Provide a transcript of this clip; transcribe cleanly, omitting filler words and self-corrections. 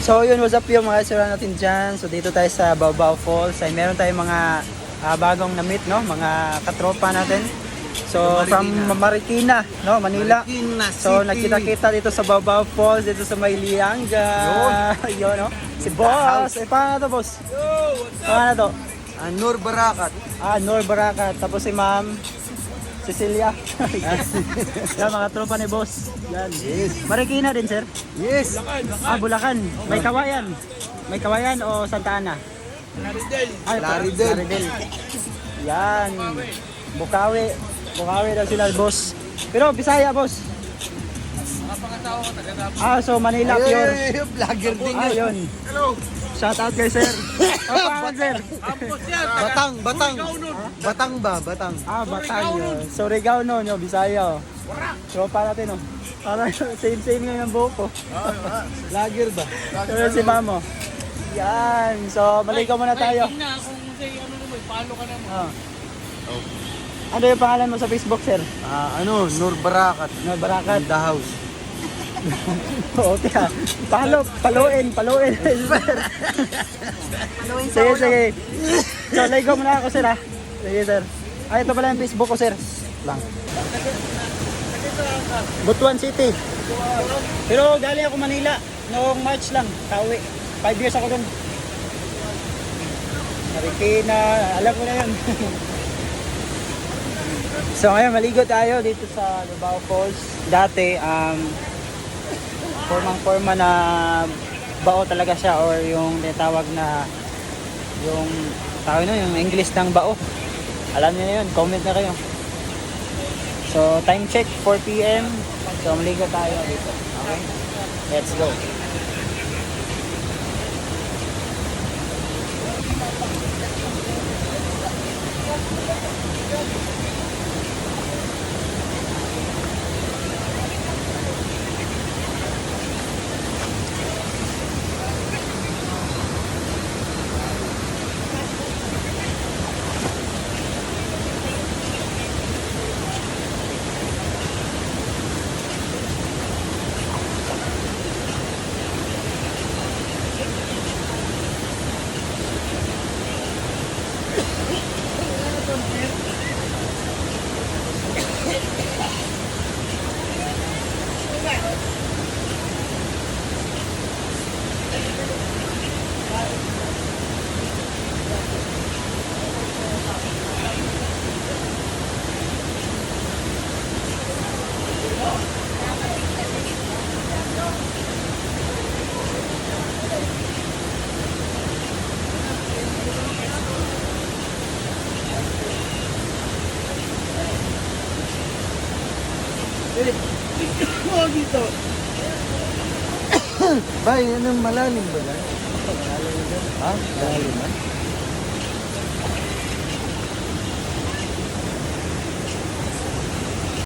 So yun, what's up yung mga sira natin dyan. So dito tayo sa Baobab Falls. Ay meron tayong mga bagong na-meet, no? Mga katropa natin. So from Marikina, no? Manila. Marikina So City. nagkita-kita dito sa Baobab Falls, dito sa Mailianga. Yun, no? Si Boss. Eh, paano to, Boss? Paano to? Nur Barakat. Nor Barakat. Tapos si Ma'am Cecilia. Yan, mga tropa ni Boss. Yan. Yes. Marikina din, sir? Yes. Bulacan. May Kawayan. May Kawayan o Santa Ana? Laridel. Laridel. Yan. Bukawi. Bukawi daw sila, Boss. Pero Bisaya, Boss. So Manila pure. Vlogger din yun. Ayun. Shout out kay sir. Paano, sir? Batang. Batang ba? Batang. Batang yun. So Surigao no, Bisaya. Tropa natin, no. Parang same nga yung buhok ko. Vlogger ba? So si Mamo. Yan. So maligaw muna tayo. Follow ka naman. Ano yung pangalan mo sa Facebook, sir? Nur Barakat. No, Barakat. The house. Okay ha. Paluin. Sige. So, ligo muna ako, sir, ha. Sige, sir. Ito pala yung Facebook ko, sir. Lang. Butuan City. Pero galing ako Manila. Noong March lang. Kauwi. 5 years ako dun. Marikina. Alam ko na yun. So, ngayon, maligo tayo dito sa Baobab Falls. Dati, formang-forma na bao talaga siya or yung tinatawag na yung tawag na yung English ng bao. Alam niyo na yun, comment na kayo. So time check 4 PM. So maligo tayo dito. Okay? Let's go. Dito. Bay, anong malalim ba na? Ha? Malalim ba?